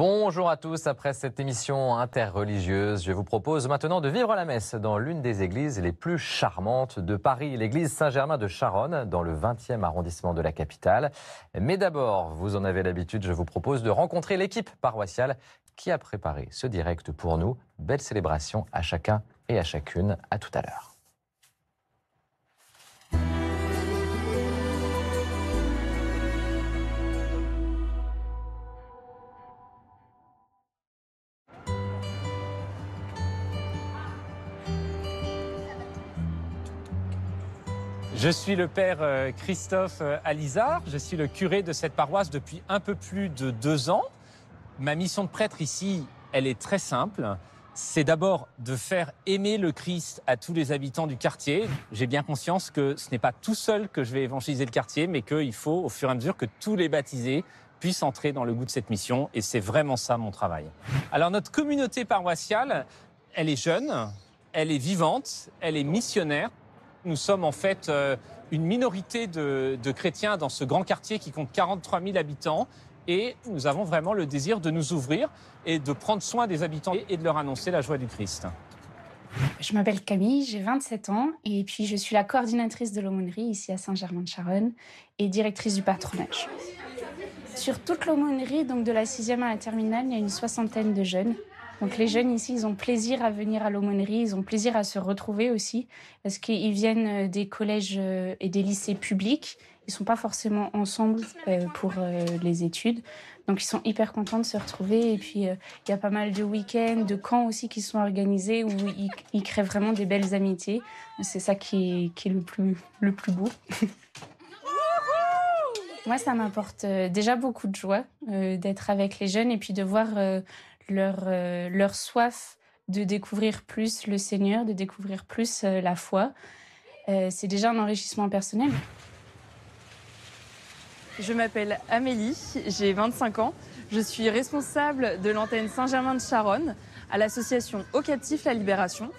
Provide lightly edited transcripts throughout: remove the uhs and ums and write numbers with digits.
Bonjour à tous, après cette émission interreligieuse, je vous propose maintenant de vivre la messe dans l'une des églises les plus charmantes de Paris, l'église Saint-Germain de Charonne, dans le 20e arrondissement de la capitale. Mais d'abord, vous en avez l'habitude, je vous propose de rencontrer l'équipe paroissiale qui a préparé ce direct pour nous. Belle célébration à chacun et à chacune, à tout à l'heure. Je suis le père Christophe Alizard, je suis le curé de cette paroisse depuis un peu plus de 2 ans. Ma mission de prêtre ici, elle est très simple. C'est d'abord de faire aimer le Christ à tous les habitants du quartier. J'ai bien conscience que ce n'est pas tout seul que je vais évangéliser le quartier, mais qu'il faut au fur et à mesure que tous les baptisés puissent entrer dans le goût de cette mission. Et c'est vraiment ça mon travail. Alors notre communauté paroissiale, elle est jeune, elle est vivante, elle est missionnaire. Nous sommes en fait une minorité de chrétiens dans ce grand quartier qui compte 43 000 habitants et nous avons vraiment le désir de nous ouvrir et de prendre soin des habitants et de leur annoncer la joie du Christ. Je m'appelle Camille, j'ai 27 ans et puis je suis la coordinatrice de l'aumônerie ici à Saint-Germain-de-Charonne et directrice du patronage. Sur toute l'aumônerie, donc de la 6e à la terminale, il y a une 60aine de jeunes. Donc les jeunes ici, ils ont plaisir à venir à l'aumônerie, ils ont plaisir à se retrouver aussi, parce qu'ils viennent des collèges et des lycées publics. Ils ne sont pas forcément ensemble pour les études. Donc ils sont hyper contents de se retrouver. Et puis il y a pas mal de week-ends, de camps aussi qui sont organisés où ils créent vraiment des belles amitiés. C'est ça qui est le plus beau. Moi, ça m'apporte déjà beaucoup de joie d'être avec les jeunes et puis de voir leur soif de découvrir plus le Seigneur, de découvrir plus la foi. C'est déjà un enrichissement personnel. Je m'appelle Amélie, j'ai 25 ans. Je suis responsable de l'antenne Saint-Germain de Charonne à l'association Ocatif La Libération.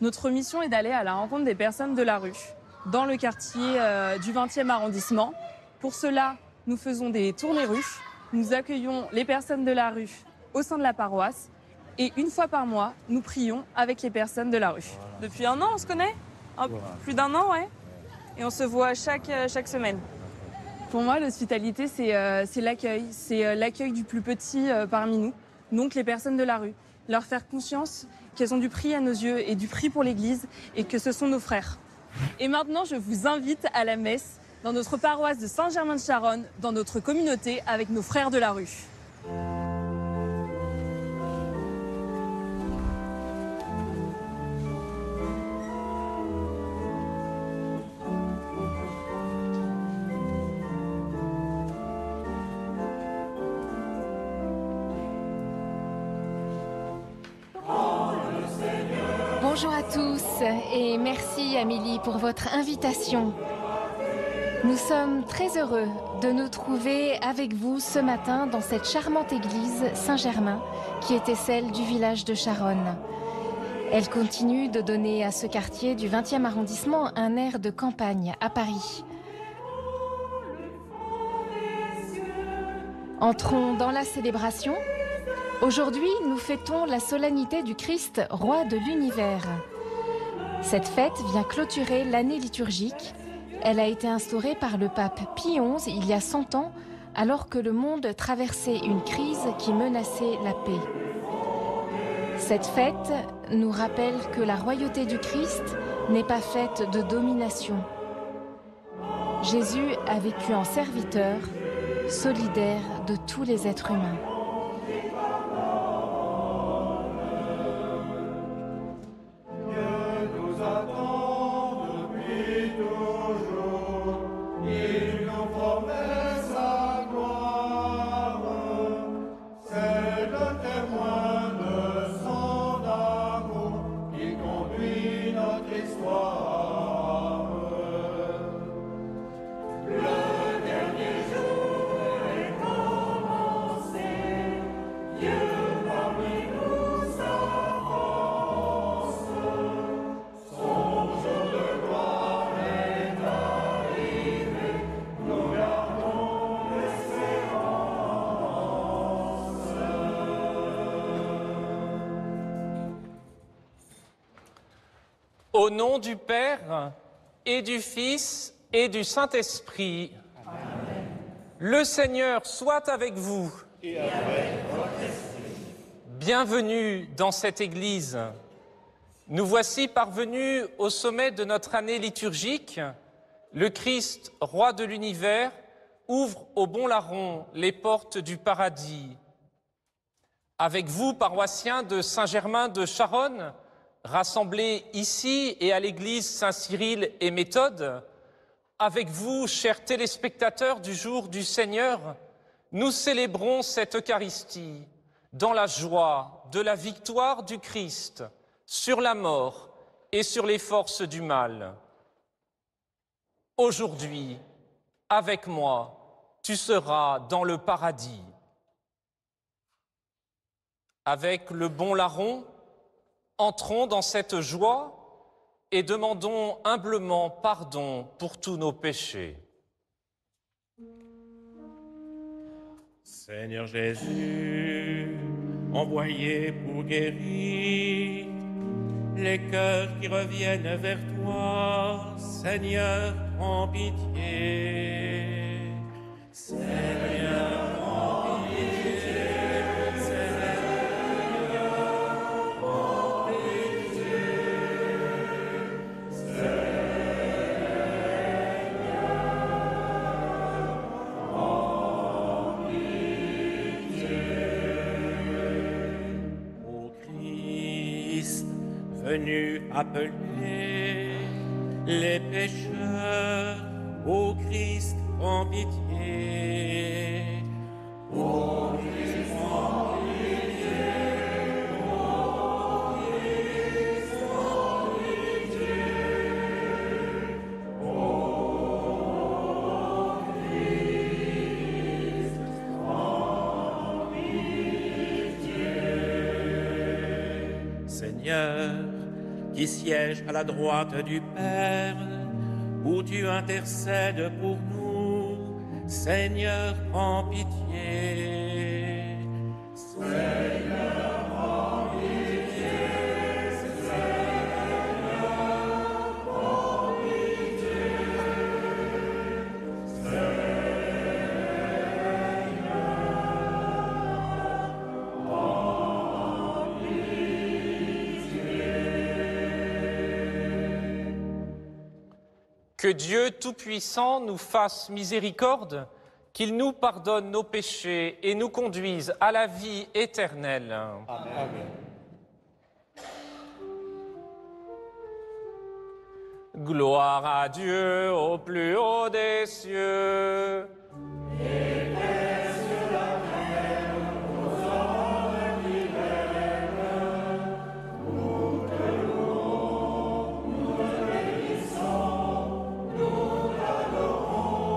Notre mission est d'aller à la rencontre des personnes de la rue, dans le quartier du 20e arrondissement. Pour cela, nous faisons des tournées rues. Nous accueillons les personnes de la rue au sein de la paroisse. Et une fois par mois, nous prions avec les personnes de la rue. Depuis 1 an, on se connaît ? Plus d'1 an, ouais. Et on se voit chaque semaine. Pour moi, l'hospitalité, c'est l'accueil. C'est l'accueil du plus petit parmi nous, donc les personnes de la rue. Leur faire conscience qu'elles ont du prix à nos yeux et du prix pour l'Église et que ce sont nos frères. Et maintenant, je vous invite à la messe dans notre paroisse de Saint-Germain-de-Charonne, dans notre communauté avec nos frères de la rue. Bonjour à tous et merci Amélie pour votre invitation. Nous sommes très heureux de nous trouver avec vous ce matin dans cette charmante église Saint-Germain qui était celle du village de Charonne. Elle continue de donner à ce quartier du 20e arrondissement un air de campagne à Paris. Entrons dans la célébration. Aujourd'hui, nous fêtons la solennité du Christ, roi de l'univers. Cette fête vient clôturer l'année liturgique. Elle a été instaurée par le pape Pie XI il y a 100 ans, alors que le monde traversait une crise qui menaçait la paix. Cette fête nous rappelle que la royauté du Christ n'est pas faite de domination. Jésus a vécu en serviteur, solidaire de tous les êtres humains. Le dernier jour est commencé. Au nom du Père et du Fils et du Saint-Esprit. Amen. Le Seigneur soit avec vous. Et avec votre esprit. Bienvenue dans cette église. Nous voici parvenus au sommet de notre année liturgique. Le Christ, roi de l'univers, ouvre au bon larron les portes du paradis. Avec vous, paroissiens de Saint-Germain de Charonne, rassemblés ici et à l'église Saint-Cyril et Méthode, avec vous, chers téléspectateurs du jour du Seigneur, nous célébrons cette Eucharistie dans la joie de la victoire du Christ sur la mort et sur les forces du mal. Aujourd'hui, avec moi, tu seras dans le paradis. Avec le bon larron, entrons dans cette joie et demandons humblement pardon pour tous nos péchés. Seigneur Jésus, envoyé pour guérir les cœurs qui reviennent vers toi, Seigneur, prends pitié. Seigneur, prends pitié. Venu appeler les pécheurs, ô Christ, prends pitié. Ô Christ, prends pitié. Ô Christ, prends pitié. Ô Christ, prends pitié. Seigneur, qui siège à la droite du Père, où tu intercèdes pour nous, Seigneur, prends pitié. Seigneur, prends pitié. Seigneur, prends pitié. Que Dieu Tout-Puissant nous fasse miséricorde, qu'il nous pardonne nos péchés et nous conduise à la vie éternelle. Amen. Gloire à Dieu au plus haut des cieux. Et paix sur la terre aux hommes qui l'aiment. Nous te louons, nous te bénissons, nous t'adorons,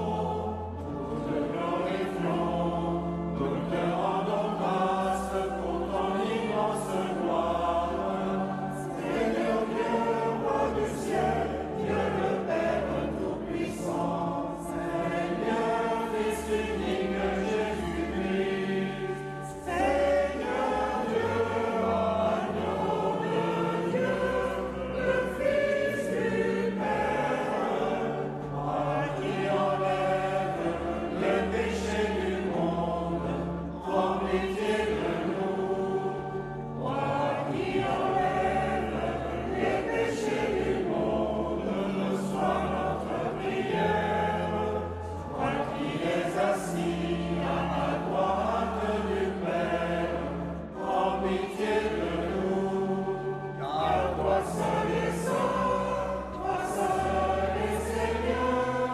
nous te glorifions, nous te rendons grâce pour ton immense gloire. Seigneur Dieu, roi du ciel, Dieu le Père Tout-Puissant, Seigneur, Fils unique Jésus-Christ, Seigneur Dieu, agneau de Dieu, le Fils du Père, toi qui enlèves les péchés du monde, prends pitié de nous. Toi qui enlèves les péchés du monde, reçois notre prière. Toi qui es assis à la droite du Père, prends pitié de nous. Car toi seul est saint, toi seul est Seigneur,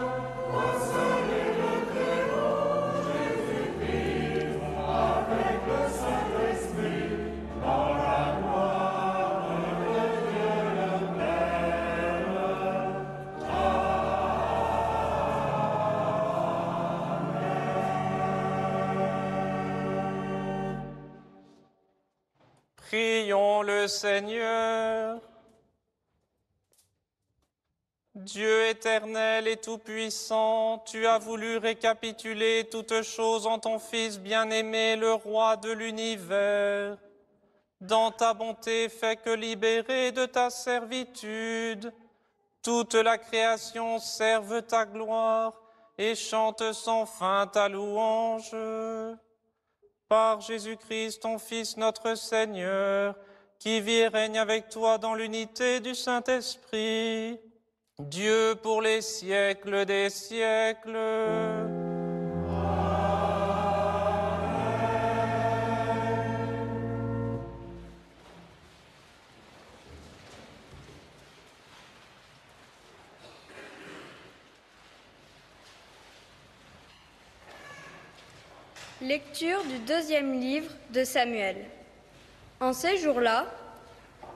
toi seul est le Très-Haut, Jésus-Christ, avec le Saint-Esprit, dans la gloire de Dieu le Père. Prions le Seigneur. Dieu éternel et tout-puissant, tu as voulu récapituler toutes choses en ton Fils bien-aimé, le Roi de l'univers. dans ta bonté, fais que libérés de ta servitude, toute la création serve ta gloire et chante sans fin ta louange. Par Jésus-Christ, ton Fils, notre Seigneur, qui vit et règne avec toi dans l'unité du Saint-Esprit, Dieu pour les siècles des siècles. Lecture du 2e livre de Samuel. En ces jours-là,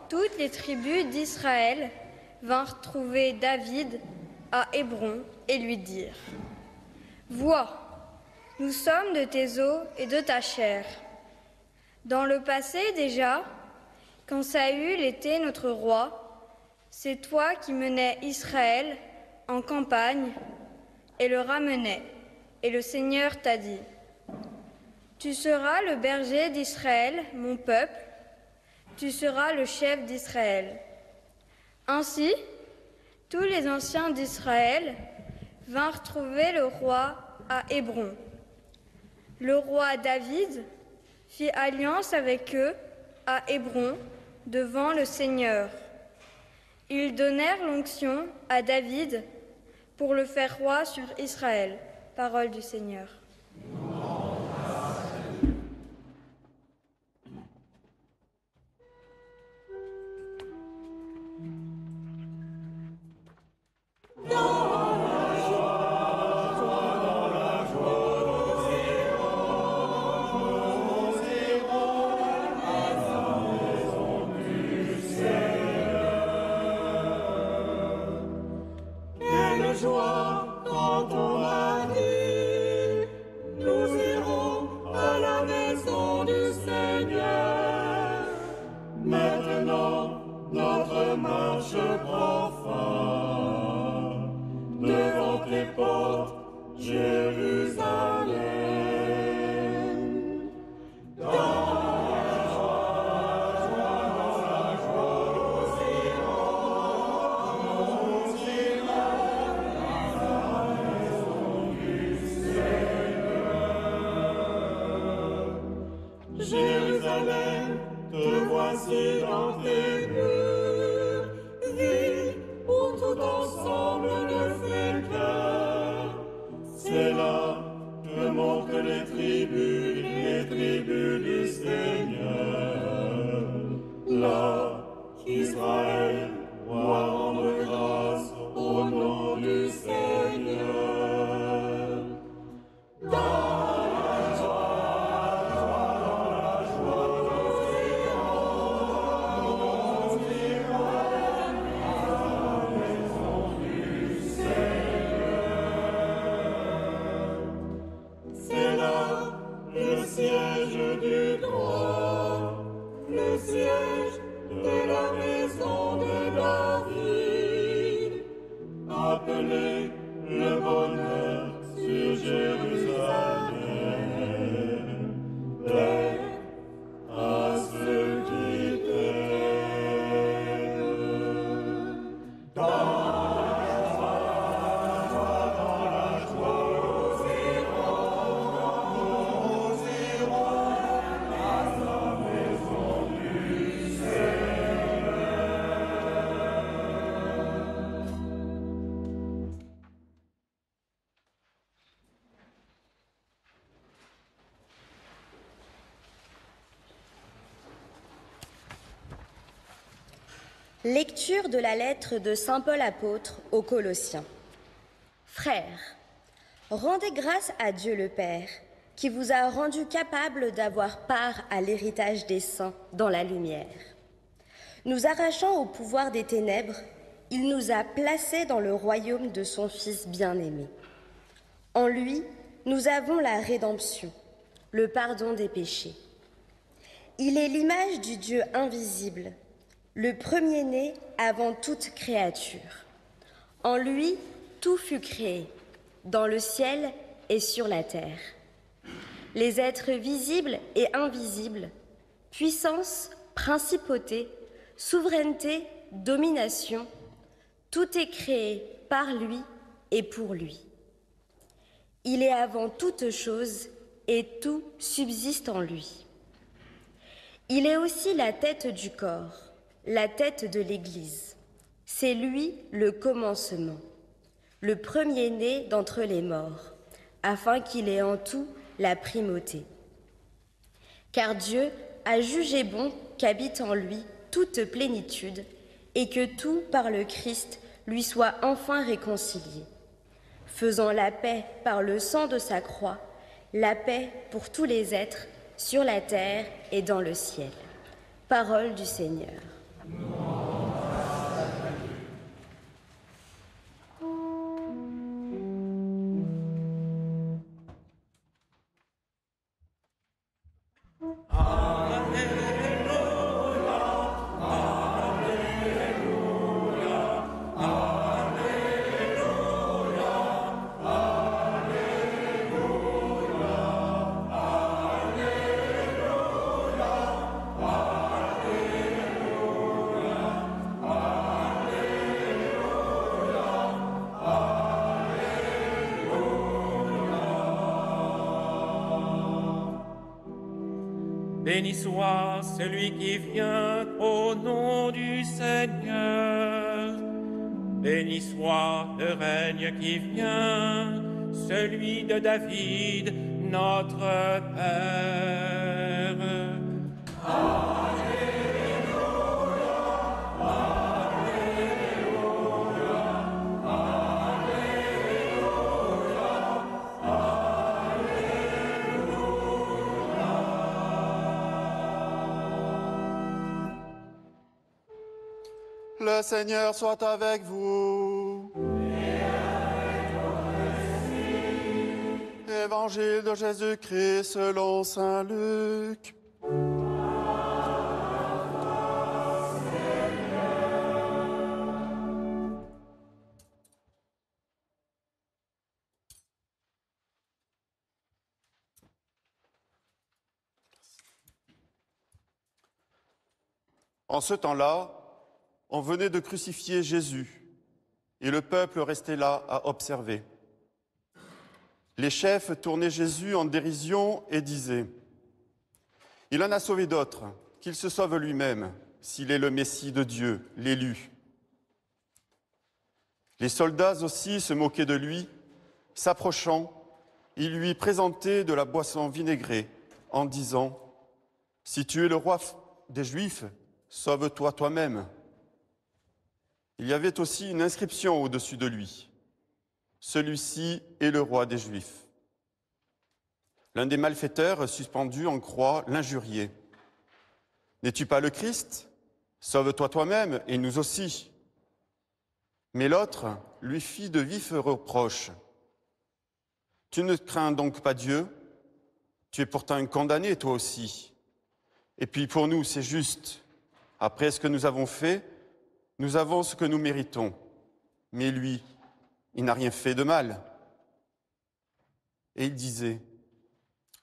toutes les tribus d'Israël vinrent trouver David à Hébron et lui dirent : « Vois, nous sommes de tes os et de ta chair. Dans le passé déjà, quand Saül était notre roi, c'est toi qui menais Israël en campagne et le ramenais. Et le Seigneur t'a dit : tu seras le berger d'Israël, mon peuple, tu seras le chef d'Israël. Ainsi, tous les anciens d'Israël vinrent trouver le roi à Hébron. Le roi David fit alliance avec eux à Hébron devant le Seigneur. Ils donnèrent l'onction à David pour le faire roi sur Israël. Parole du Seigneur. Jérusalem, te voici dans tes murs, ville où tout ensemble ne fait qu'un. C'est là que montent les tribus du Seigneur. Là, Israël doit rendre grâce au nom du Seigneur. Le bonheur sur Jérusalem, paix à ceux qui t'aiment. Dans la joie, nous irons à la maison du Seigneur. Lecture de la lettre de saint Paul apôtre aux Colossiens. Frères, rendez grâce à Dieu le Père, qui vous a rendu capable d'avoir part à l'héritage des saints dans la lumière. Nous arrachant au pouvoir des ténèbres, il nous a placés dans le royaume de son Fils bien-aimé. En lui, nous avons la rédemption, le pardon des péchés. Il est l'image du Dieu invisible, le premier-né avant toute créature. En lui, tout fut créé, dans le ciel et sur la terre. Les êtres visibles et invisibles, puissance, principauté, souveraineté, domination, tout est créé par lui et pour lui. Il est avant toute chose et tout subsiste en lui. Il est aussi la tête du corps, la tête de l'Église. C'est lui le commencement, le premier-né d'entre les morts, afin qu'il ait en tout la primauté. Car Dieu a jugé bon qu'habite en lui toute plénitude et que tout par le Christ lui soit enfin réconcilié, faisant la paix par le sang de sa croix, la paix pour tous les êtres sur la terre et dans le ciel. Parole du Seigneur. Béni soit celui qui vient au nom du Seigneur. Béni soit le règne qui vient, celui de David, notre Père. Le Seigneur soit avec vous. Et avec ton esprit. Évangile de Jésus-Christ selon saint Luc. En ce temps-là, on venait de crucifier Jésus, et le peuple restait là à observer. Les chefs tournaient Jésus en dérision et disaient « Il en a sauvé d'autres, qu'il se sauve lui-même, s'il est le Messie de Dieu, l'élu. » Les soldats aussi se moquaient de lui, s'approchant, ils lui présentaient de la boisson vinaigrée, en disant « Si tu es le roi des Juifs, sauve-toi toi-même. » Il y avait aussi une inscription au-dessus de lui. Celui-ci est le roi des Juifs. L'un des malfaiteurs suspendus en croix l'injuriait. N'es-tu pas le Christ? Sauve-toi toi-même et nous aussi. Mais l'autre lui fit de vifs reproches. Tu ne crains donc pas Dieu? Tu es pourtant un condamné toi aussi. Et puis pour nous c'est juste. Après ce que nous avons fait, nous avons ce que nous méritons, mais lui, il n'a rien fait de mal. Et il disait,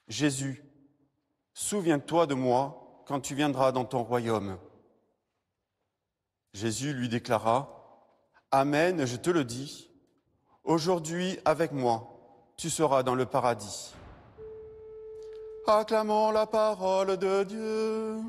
Jésus, souviens-toi de moi quand tu viendras dans ton royaume. Jésus lui déclara, Amen, je te le dis, aujourd'hui avec moi, tu seras dans le paradis. Acclamons la parole de Dieu.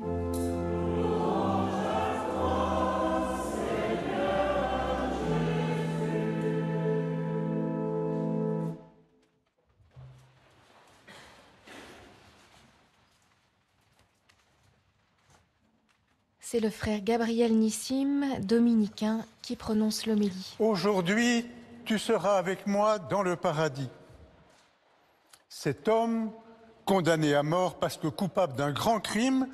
C'est le frère Gabriel Nissim, dominicain, qui prononce l'homélie. Aujourd'hui, tu seras avec moi dans le paradis. Cet homme, condamné à mort parce que coupable d'un grand crime,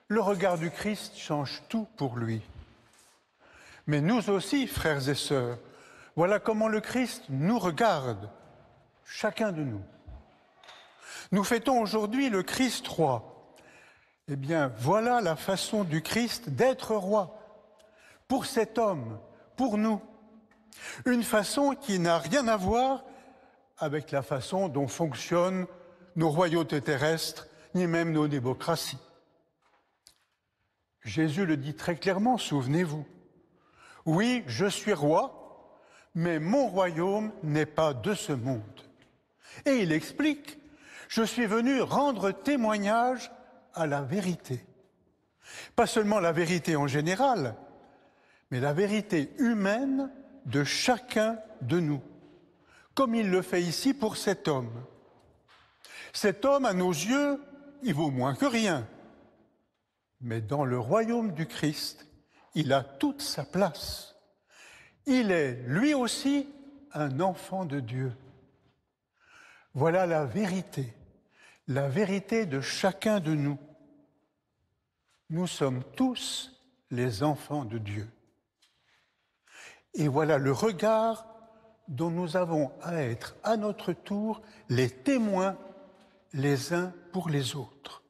le regard du Christ change tout pour lui. Mais nous aussi, frères et sœurs, voilà comment le Christ nous regarde, chacun de nous. Nous fêtons aujourd'hui le Christ roi. Eh bien, voilà la façon du Christ d'être roi, pour cet homme, pour nous. Une façon qui n'a rien à voir avec la façon dont fonctionnent nos royautés terrestres, ni même nos démocraties. Jésus le dit très clairement, souvenez-vous. Oui, je suis roi, mais mon royaume n'est pas de ce monde. Et il explique, je suis venu rendre témoignage à la vérité. Pas seulement la vérité en général, mais la vérité humaine de chacun de nous, comme il le fait ici pour cet homme. Cet homme, à nos yeux, il vaut moins que rien. Mais dans le royaume du Christ, il a toute sa place. Il est, lui aussi, un enfant de Dieu. Voilà la vérité de chacun de nous. Nous sommes tous les enfants de Dieu. Et voilà le regard dont nous avons à être à notre tour les témoins les uns pour les autres.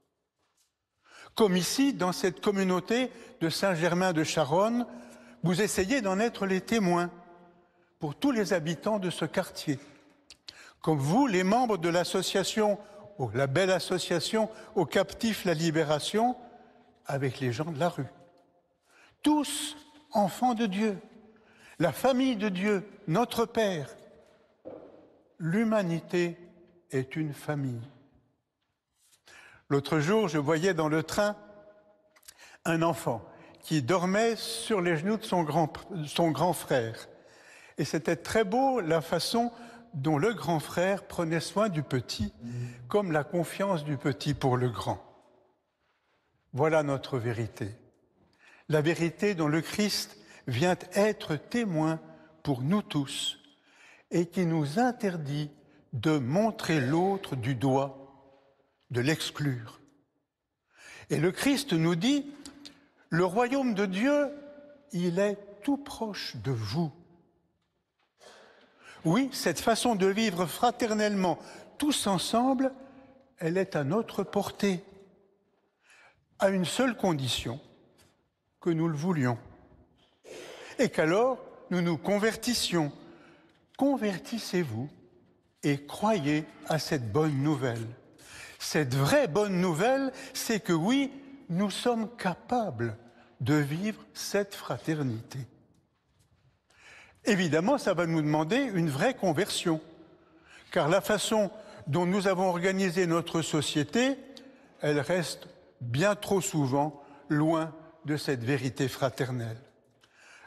Comme ici, dans cette communauté de Saint-Germain de Charonne, vous essayez d'en être les témoins pour tous les habitants de ce quartier. Comme vous, les membres de l'association, la belle association aux captifs la libération, avec les gens de la rue. Tous enfants de Dieu, la famille de Dieu, notre Père. L'humanité est une famille. L'autre jour, je voyais dans le train un enfant qui dormait sur les genoux de son grand frère. Et c'était très beau la façon dont le grand frère prenait soin du petit, comme la confiance du petit pour le grand. Voilà notre vérité. La vérité dont le Christ vient être témoin pour nous tous et qui nous interdit de montrer l'autre du doigt, de l'exclure. Et le Christ nous dit, le royaume de Dieu, il est tout proche de vous. Oui, cette façon de vivre fraternellement, tous ensemble, elle est à notre portée, à une seule condition, que nous le voulions. Et qu'alors, nous nous convertissions. Convertissez-vous et croyez à cette bonne nouvelle. Cette vraie bonne nouvelle, c'est que oui, nous sommes capables de vivre cette fraternité. Évidemment, ça va nous demander une vraie conversion, car la façon dont nous avons organisé notre société, elle reste bien trop souvent loin de cette vérité fraternelle.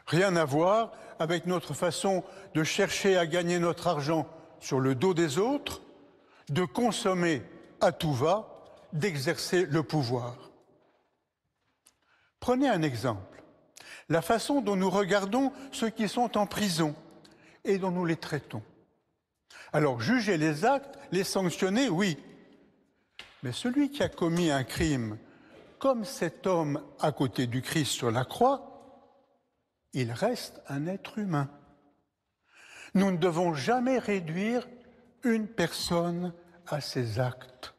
Rien à voir avec notre façon de chercher à gagner notre argent sur le dos des autres, de consommer à tout va, d'exercer le pouvoir. Prenez un exemple. La façon dont nous regardons ceux qui sont en prison et dont nous les traitons. Alors, juger les actes, les sanctionner, oui. Mais celui qui a commis un crime, comme cet homme à côté du Christ sur la croix, il reste un être humain. Nous ne devons jamais réduire une personne à ses actes.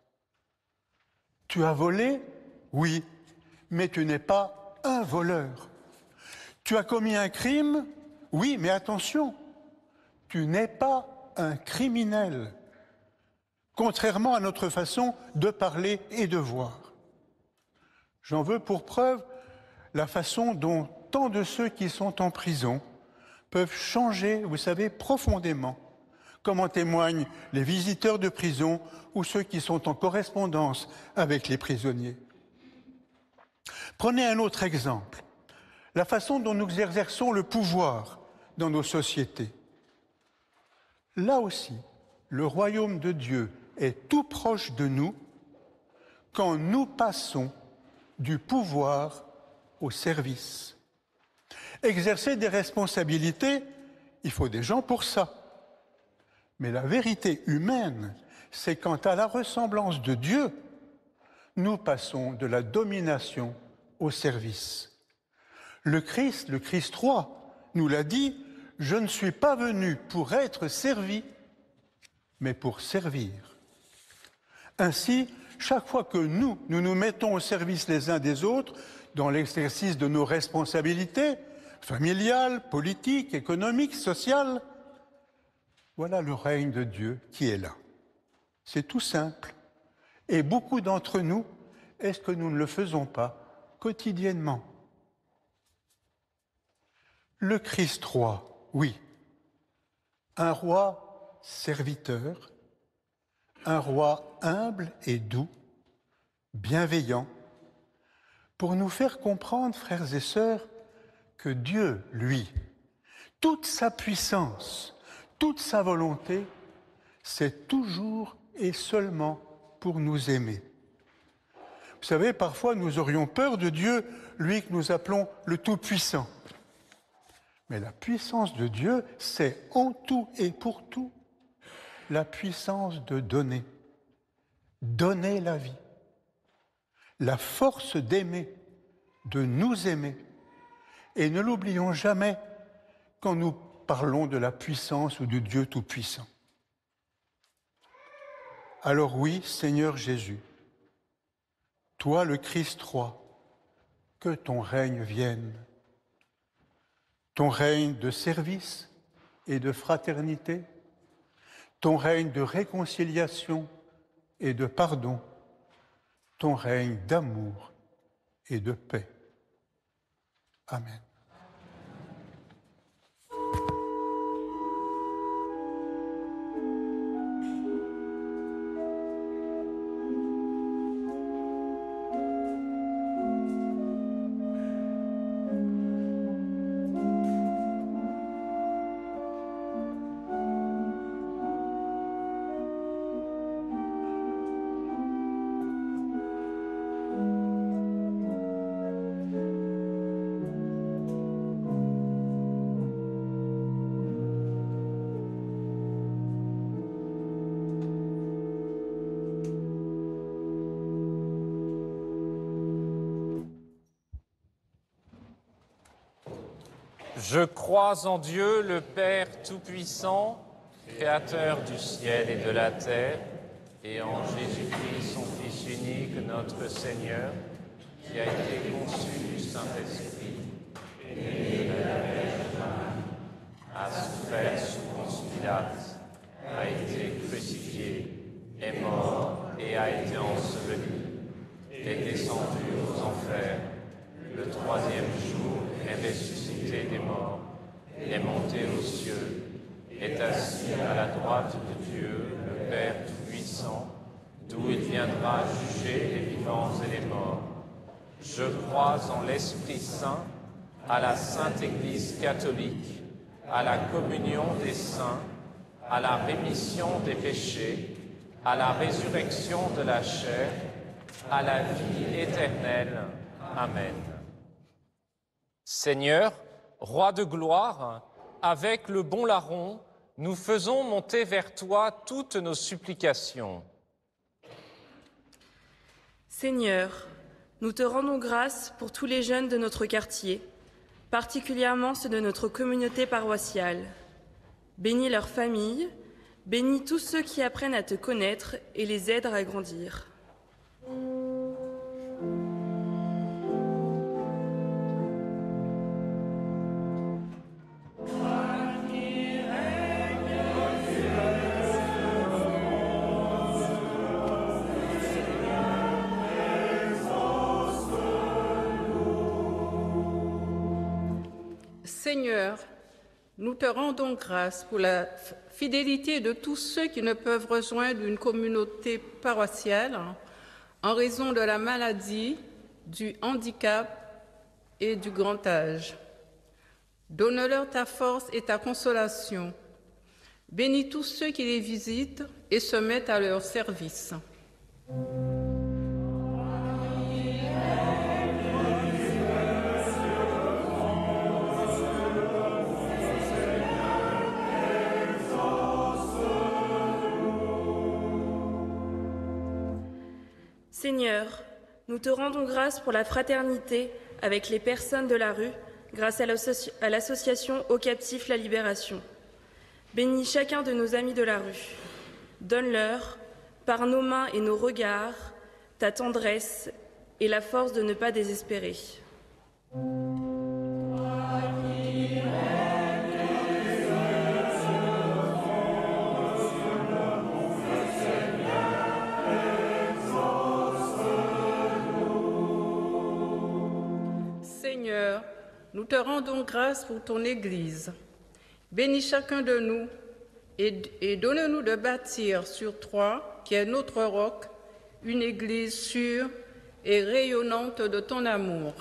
Tu as volé? Oui, mais tu n'es pas un voleur. Tu as commis un crime? Oui, mais attention, tu n'es pas un criminel, contrairement à notre façon de parler et de voir. J'en veux pour preuve la façon dont tant de ceux qui sont en prison peuvent changer, vous savez, profondément, comme en témoignent les visiteurs de prison ou ceux qui sont en correspondance avec les prisonniers. Prenez un autre exemple, la façon dont nous exerçons le pouvoir dans nos sociétés. Là aussi, le royaume de Dieu est tout proche de nous quand nous passons du pouvoir au service. Exercer des responsabilités, il faut des gens pour ça. Mais la vérité humaine, c'est quand à la ressemblance de Dieu, nous passons de la domination au service. Le Christ roi, nous l'a dit, « Je ne suis pas venu pour être servi, mais pour servir. » Ainsi, chaque fois que nous nous mettons au service les uns des autres, dans l'exercice de nos responsabilités familiales, politiques, économiques, sociales, voilà le règne de Dieu qui est là. C'est tout simple. Et beaucoup d'entre nous, est-ce que nous ne le faisons pas quotidiennement. Le Christ roi, oui, un roi serviteur, un roi humble et doux, bienveillant, pour nous faire comprendre, frères et sœurs, que Dieu, lui, toute sa puissance, toute sa volonté, c'est toujours et seulement pour nous aimer. Vous savez, parfois nous aurions peur de Dieu, lui que nous appelons le Tout-Puissant. Mais la puissance de Dieu, c'est en tout et pour tout la puissance de donner. Donner la vie. La force d'aimer, de nous aimer. Et ne l'oublions jamais quand nous parlons de la puissance ou du Dieu Tout-Puissant. Alors oui, Seigneur Jésus, toi le Christ roi, que ton règne vienne. Ton règne de service et de fraternité, ton règne de réconciliation et de pardon, ton règne d'amour et de paix. Amen. Je crois en Dieu, le Père Tout-Puissant, Créateur du ciel et de la terre, et en Jésus-Christ, son Fils unique, notre Seigneur, qui a été conçu du Saint-Esprit, et né de la Vierge Marie, a souffert sous Ponce Pilate, a été crucifié, est mort et a été enseveli, est descendu aux enfers, le troisième jour est ressuscité des morts, est monté aux cieux, est assis à la droite de Dieu, le Père Tout-Puissant, d'où il viendra juger les vivants et les morts. Je crois en l'Esprit Saint, à la Sainte Église catholique, à la communion des saints, à la rémission des péchés, à la résurrection de la chair, à la vie éternelle. Amen. Seigneur, Roi de gloire, avec le bon larron, nous faisons monter vers toi toutes nos supplications. Seigneur, nous te rendons grâce pour tous les jeunes de notre quartier, particulièrement ceux de notre communauté paroissiale. Bénis leurs familles, bénis tous ceux qui apprennent à te connaître et les aident à grandir. Seigneur, nous te rendons grâce pour la fidélité de tous ceux qui ne peuvent rejoindre une communauté paroissiale en raison de la maladie, du handicap et du grand âge. Donne-leur ta force et ta consolation. Bénis tous ceux qui les visitent et se mettent à leur service. Seigneur, nous te rendons grâce pour la fraternité avec les personnes de la rue, grâce à l'association Aux Captifs la Libération. Bénis chacun de nos amis de la rue. Donne-leur, par nos mains et nos regards, ta tendresse et la force de ne pas désespérer. nous te rendons grâce pour ton Église. Bénis chacun de nous et donne-nous de bâtir sur toi, qui est notre roc, une Église sûre et rayonnante de ton amour.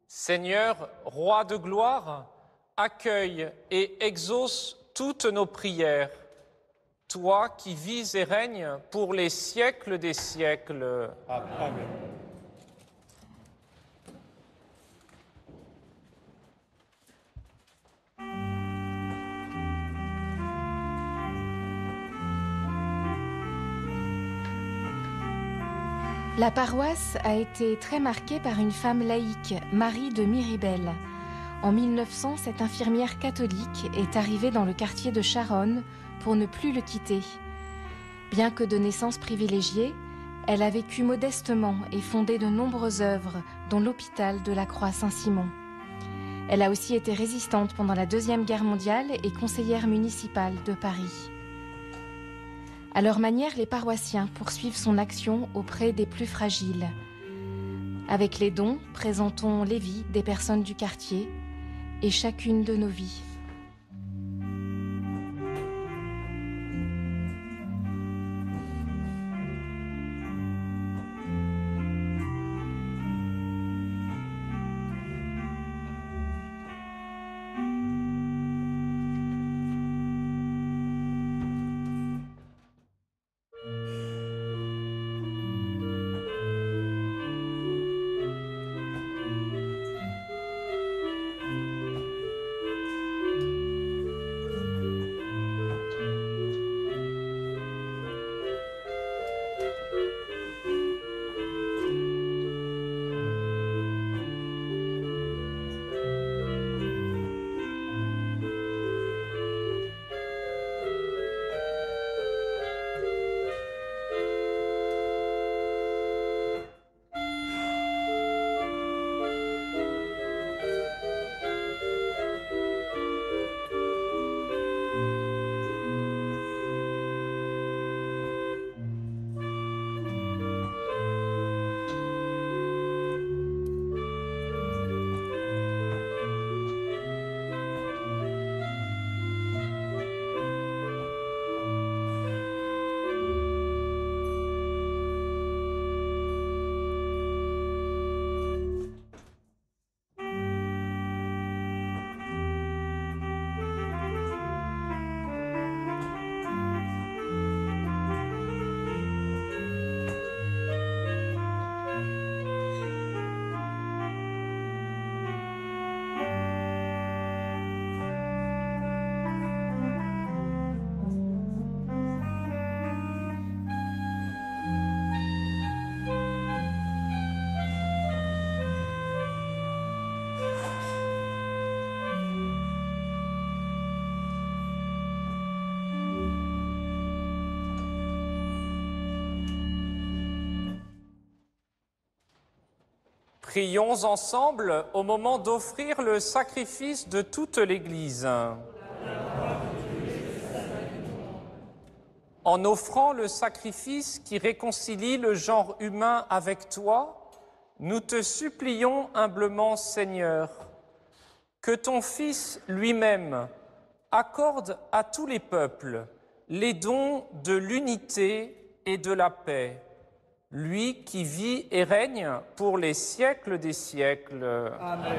Seigneur, roi de gloire, accueille et exauce toutes nos prières. Toi qui vis et règnes pour les siècles des siècles. Amen. La paroisse a été très marquée par une femme laïque, Marie de Miribel. En 1900, cette infirmière catholique est arrivée dans le quartier de Charonne pour ne plus le quitter. Bien que de naissance privilégiée, elle a vécu modestement et fondé de nombreuses œuvres, dont l'hôpital de la Croix-Saint-Simon. Elle a aussi été résistante pendant la Deuxième Guerre mondiale et conseillère municipale de Paris. À leur manière, les paroissiens poursuivent son action auprès des plus fragiles. Avec les dons, présentons les vies des personnes du quartier et chacune de nos vies. Prions ensemble au moment d'offrir le sacrifice de toute l'Église. En offrant le sacrifice qui réconcilie le genre humain avec toi, nous te supplions humblement, Seigneur, que ton Fils lui-même accorde à tous les peuples les dons de l'unité et de la paix, lui qui vit et règne pour les siècles des siècles. Amen.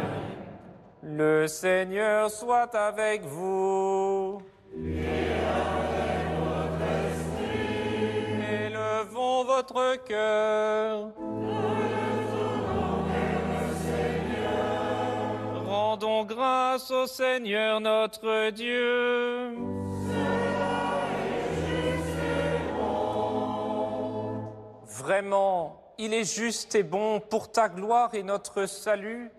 Le Seigneur soit avec vous. Et avec votre esprit. Élevons votre cœur. Rendons grâce au Seigneur notre Dieu. Vraiment, il est juste et bon pour ta gloire et notre salut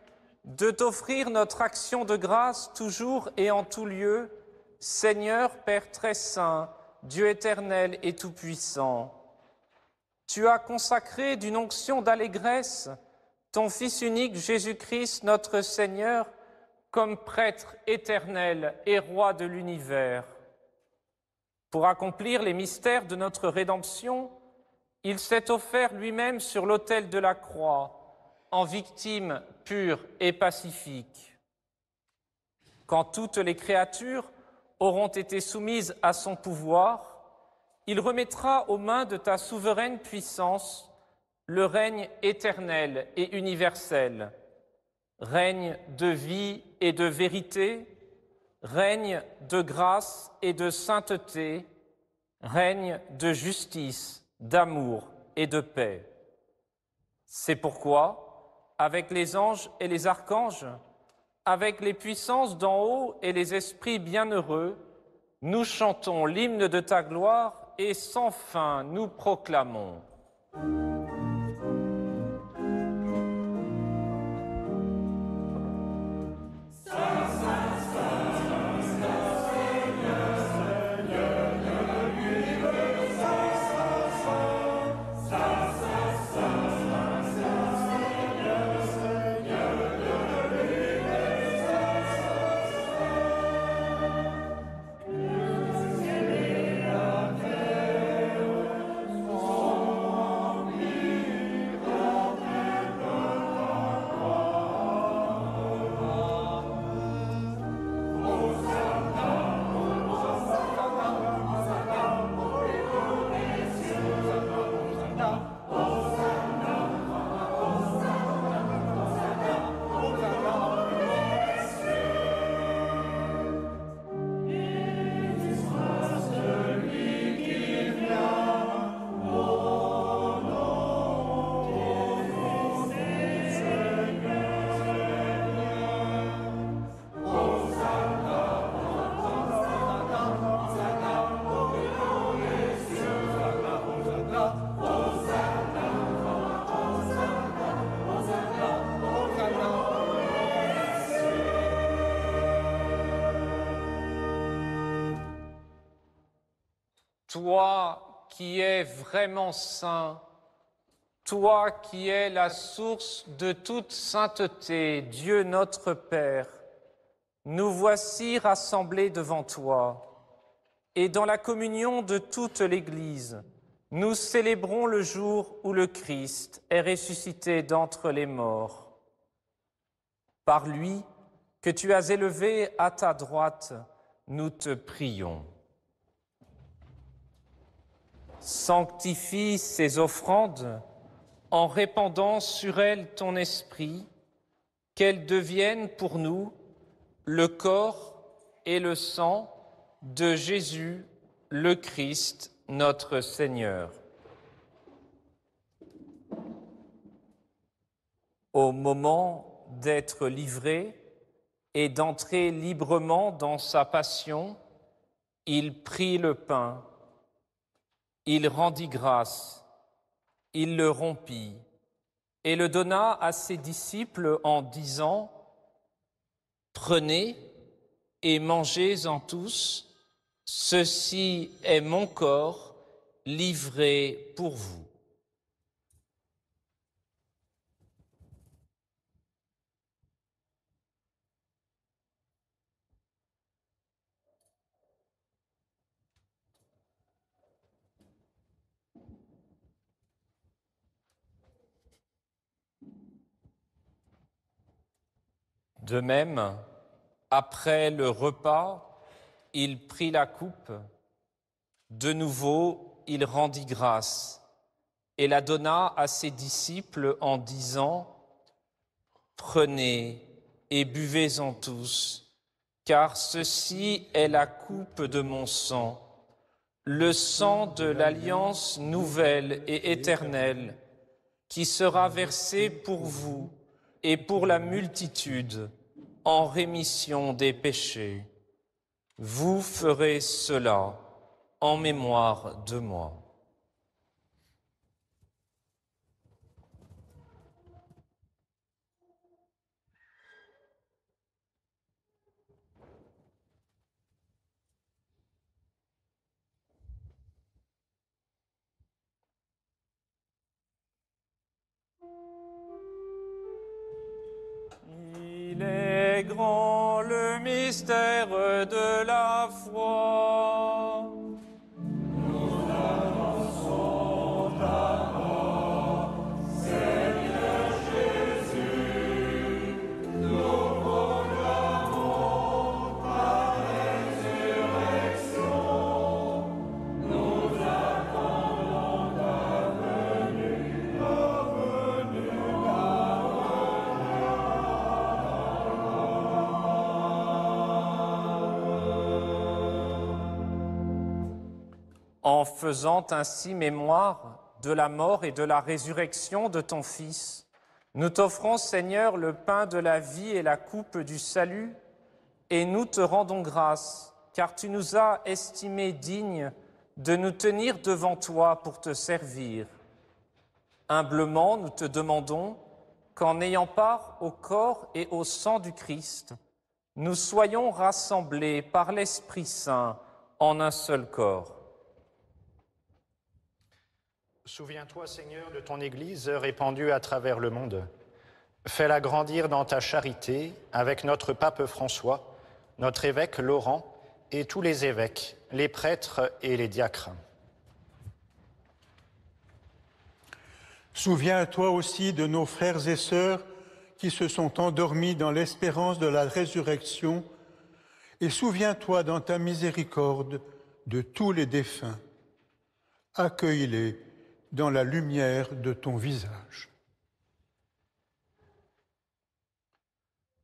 de t'offrir notre action de grâce toujours et en tout lieu, Seigneur Père très saint, Dieu éternel et tout-puissant. Tu as consacré d'une onction d'allégresse ton Fils unique Jésus-Christ, notre Seigneur, comme prêtre éternel et roi de l'univers. Pour accomplir les mystères de notre rédemption, il s'est offert lui-même sur l'autel de la croix, en victime pure et pacifique. Quand toutes les créatures auront été soumises à son pouvoir, il remettra aux mains de ta souveraine puissance le règne éternel et universel, règne de vie et de vérité, règne de grâce et de sainteté, règne de justice, d'amour et de paix. C'est pourquoi, avec les anges et les archanges, avec les puissances d'en haut et les esprits bienheureux, nous chantons l'hymne de ta gloire et sans fin nous proclamons. Toi qui es vraiment saint, toi qui es la source de toute sainteté, Dieu notre Père, nous voici rassemblés devant toi, et dans la communion de toute l'Église, nous célébrons le jour où le Christ est ressuscité d'entre les morts. Par lui, que tu as élevé à ta droite, nous te prions. Sanctifie ces offrandes en répandant sur elles ton esprit, qu'elles deviennent pour nous le corps et le sang de Jésus, le Christ, notre Seigneur. Au moment d'être livré et d'entrer librement dans sa passion, il prit le pain. Il rendit grâce, il le rompit et le donna à ses disciples en disant « Prenez et mangez-en tous, ceci est mon corps livré pour vous. » De même, après le repas, il prit la coupe. De nouveau, il rendit grâce et la donna à ses disciples en disant « Prenez et buvez-en tous, car ceci est la coupe de mon sang, le sang de l'alliance nouvelle et éternelle, qui sera versé pour vous et pour la multitude en rémission des péchés. Vous ferez cela en mémoire de moi. » célébrons le mystère de la foi. En faisant ainsi mémoire de la mort et de la résurrection de ton Fils, nous t'offrons, Seigneur, le pain de la vie et la coupe du salut, et nous te rendons grâce, car tu nous as estimés dignes de nous tenir devant toi pour te servir. Humblement, nous te demandons qu'en ayant part au corps et au sang du Christ, nous soyons rassemblés par l'Esprit Saint en un seul corps. Souviens-toi, Seigneur, de ton Église répandue à travers le monde. Fais-la grandir dans ta charité avec notre pape François, notre évêque Laurent et tous les évêques, les prêtres et les diacres. Souviens-toi aussi de nos frères et sœurs qui se sont endormis dans l'espérance de la résurrection, et souviens-toi dans ta miséricorde de tous les défunts. Accueille-les dans la lumière de ton visage.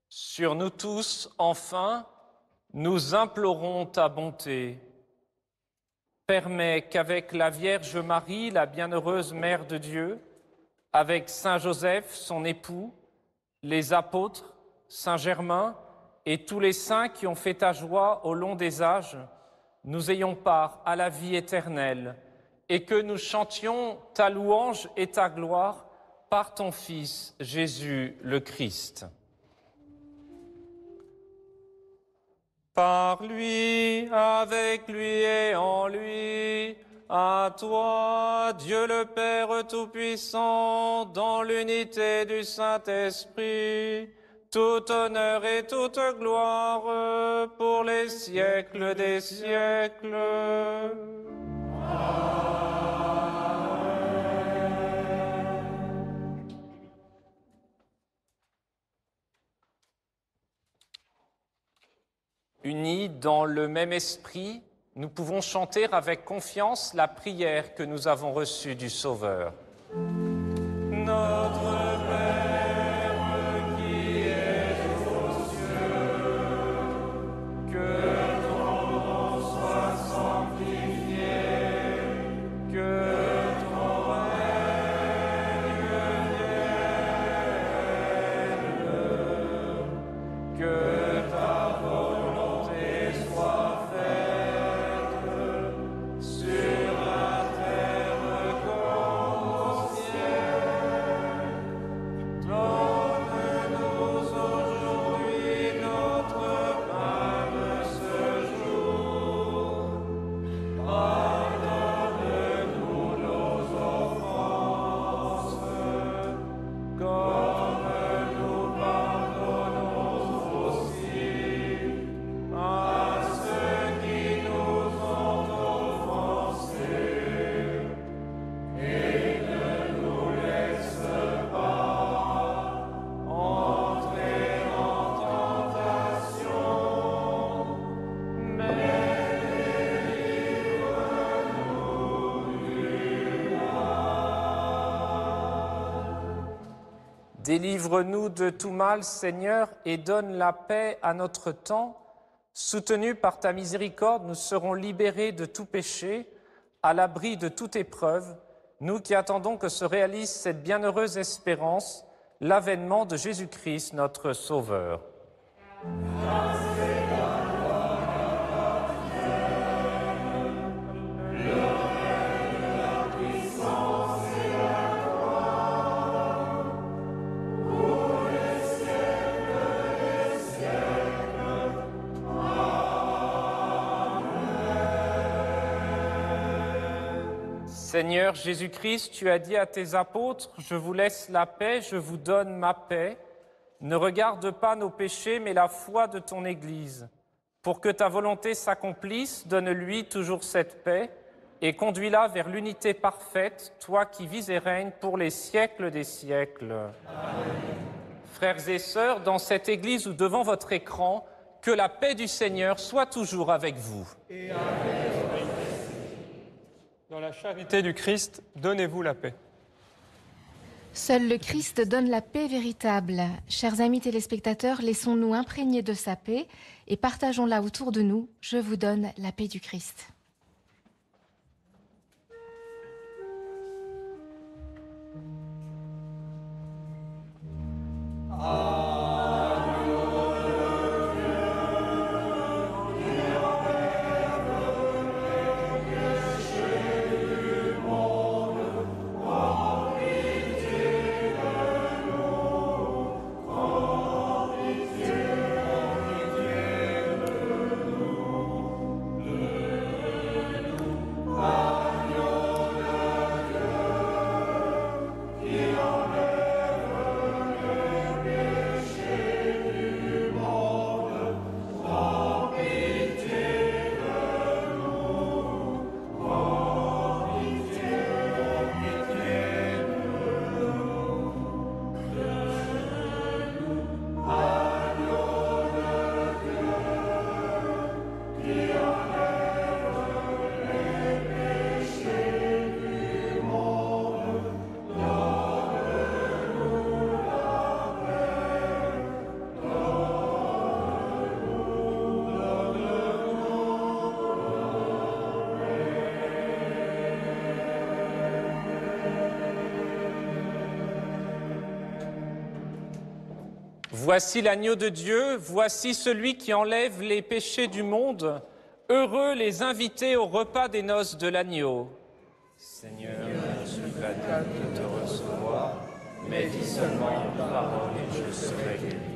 Sur nous tous, enfin, nous implorons ta bonté. Permets qu'avec la Vierge Marie, la bienheureuse Mère de Dieu, avec Saint Joseph, son époux, les apôtres, Saint Germain et tous les saints qui ont fait ta joie au long des âges, nous ayons part à la vie éternelle et que nous chantions ta louange et ta gloire par ton Fils, Jésus le Christ. Par lui, avec lui et en lui, à toi, Dieu le Père Tout-Puissant, dans l'unité du Saint-Esprit, tout honneur et toute gloire pour les siècles des siècles. Unis dans le même esprit, nous pouvons chanter avec confiance la prière que nous avons reçue du Sauveur. Notre Père qui es aux cieux, que ton nom soit sanctifié, que ton règne vienne, que ta volonté soit faite sur la terre comme au ciel. Donne-nous aujourd'hui notre pain de ce jour. Pardonne-nous nos offenses, comme nous pardonnons aussi à ceux qui nous ont offensés, et ne nous laisse pas entrer en tentation, mais délivre-nous du mal. Délivre-nous de tout mal, Seigneur, et donne la paix à notre temps. Soutenus par ta miséricorde, nous serons libérés de tout péché, à l'abri de toute épreuve, nous qui attendons que se réalise cette bienheureuse espérance, l'avènement de Jésus-Christ, notre Sauveur. Seigneur Jésus-Christ, tu as dit à tes apôtres, « Je vous laisse la paix, je vous donne ma paix. Ne regarde pas nos péchés, mais la foi de ton Église. Pour que ta volonté s'accomplisse, donne-lui toujours cette paix et conduis-la vers l'unité parfaite, toi qui vis et règnes pour les siècles des siècles. Amen. Frères et sœurs, dans cette Église ou devant votre écran, que la paix du Seigneur soit toujours avec vous. Et avec Dans la charité du Christ, donnez-vous la paix. Seul le Christ donne la paix véritable. Chers amis téléspectateurs, laissons-nous imprégner de sa paix et partageons-la autour de nous. Je vous donne la paix du Christ. Voici l'agneau de Dieu, voici celui qui enlève les péchés du monde. Heureux les invités au repas des noces de l'agneau. Seigneur, je suis pas capable de te recevoir, mais dis seulement une parole et je serai guéri.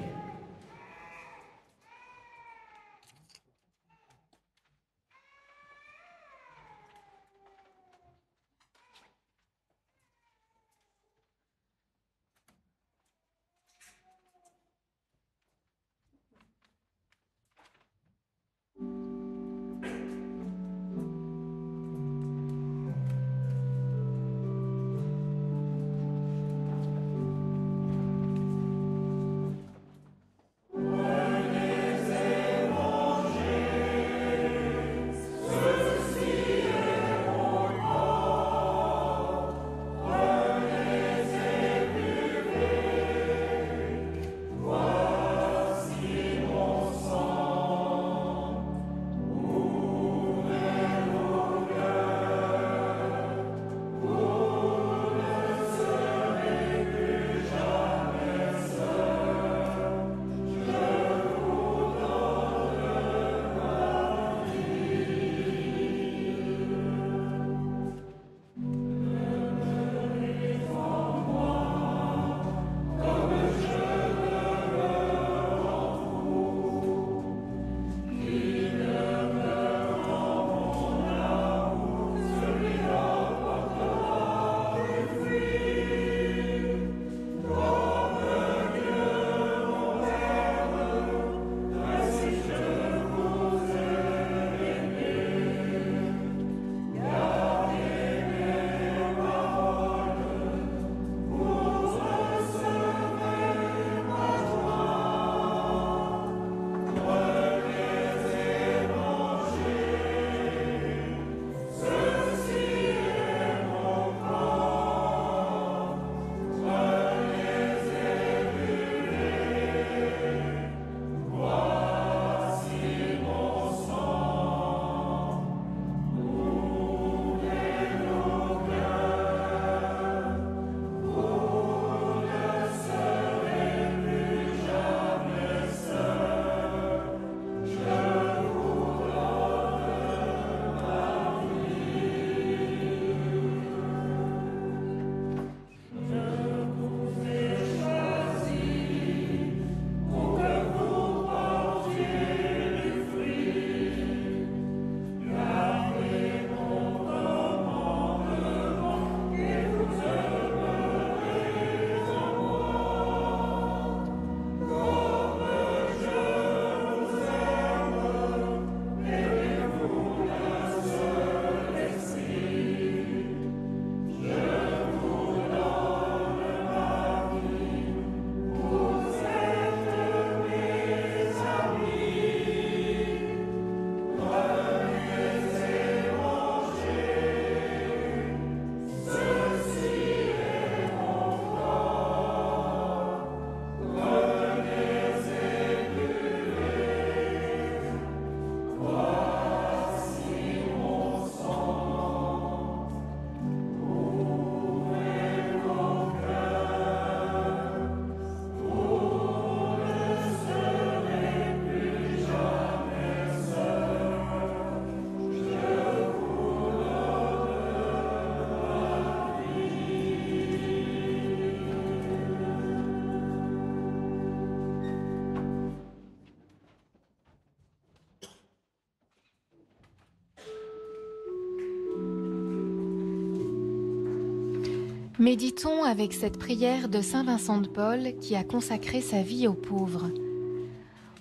Méditons avec cette prière de Saint Vincent de Paul qui a consacré sa vie aux pauvres.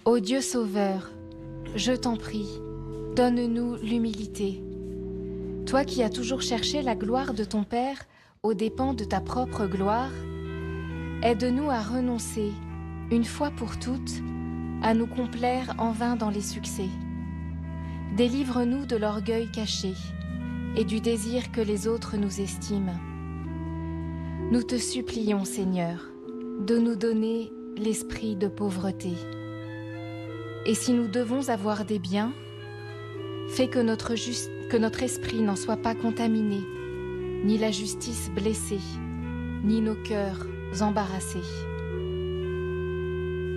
Ô Dieu Sauveur, je t'en prie, donne-nous l'humilité. Toi qui as toujours cherché la gloire de ton Père aux dépens de ta propre gloire, aide-nous à renoncer, une fois pour toutes, à nous complaire en vain dans les succès. Délivre-nous de l'orgueil caché et du désir que les autres nous estiment. Nous te supplions, Seigneur, de nous donner l'esprit de pauvreté. Et si nous devons avoir des biens, fais que notre esprit n'en soit pas contaminé, ni la justice blessée, ni nos cœurs embarrassés.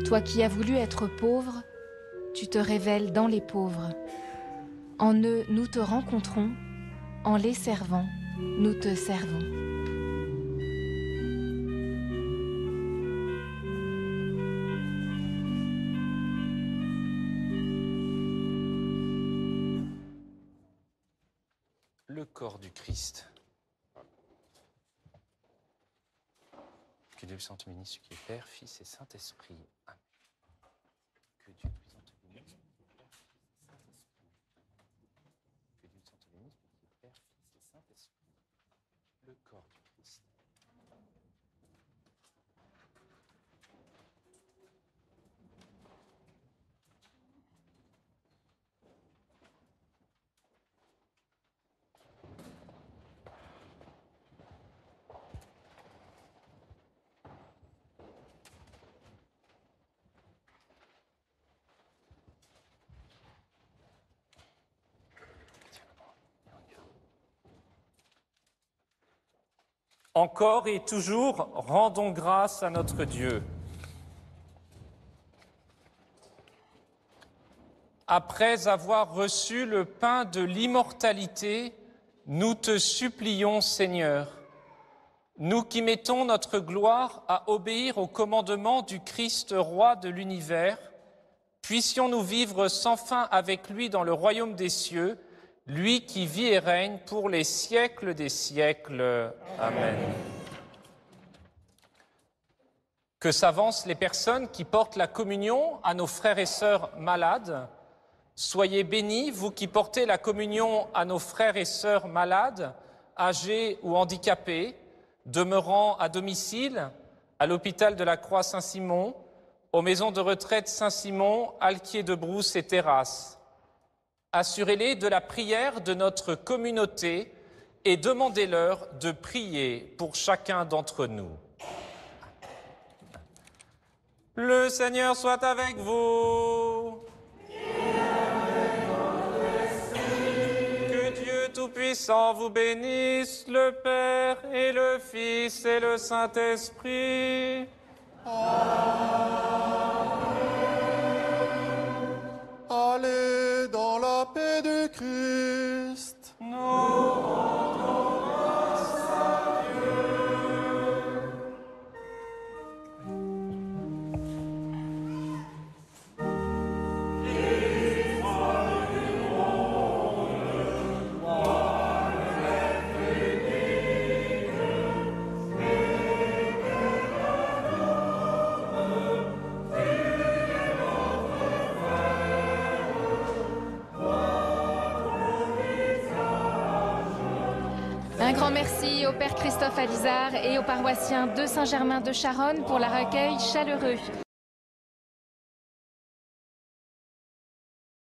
Toi qui as voulu être pauvre, tu te révèles dans les pauvres. En eux, nous te rencontrons, en les servant, nous te servons. Le corps du Christ. Que Dieu puisse bénir ce qui est Père, Fils et Saint-Esprit. Amen. Que Dieu puisse bénir ce qui est Père, Fils et Saint-Esprit. Que Dieu puisse bénir ce qui est Père, Fils et Saint-Esprit. Le corps du Christ. Encore et toujours, rendons grâce à notre Dieu. Après avoir reçu le pain de l'immortalité, nous te supplions, Seigneur, nous qui mettons notre gloire à obéir au commandement du Christ, roi de l'univers, puissions-nous vivre sans fin avec lui dans le royaume des cieux, lui qui vit et règne pour les siècles des siècles. Amen. Que s'avancent les personnes qui portent la communion à nos frères et sœurs malades. Soyez bénis, vous qui portez la communion à nos frères et sœurs malades, âgés ou handicapés, demeurant à domicile, à l'hôpital de la Croix Saint-Simon, aux maisons de retraite Saint-Simon, Alquier-de-Brousse et Terrasse. Assurez-les de la prière de notre communauté et demandez-leur de prier pour chacun d'entre nous. Le Seigneur soit avec vous. Que Dieu Tout-Puissant vous bénisse, le Père et le Fils et le Saint-Esprit. Allez dans la paix du Christ. Nous rendons grâce à Un grand merci au Père Christophe Alizard et aux paroissiens de Saint-Germain de Charonne pour leur accueil chaleureux.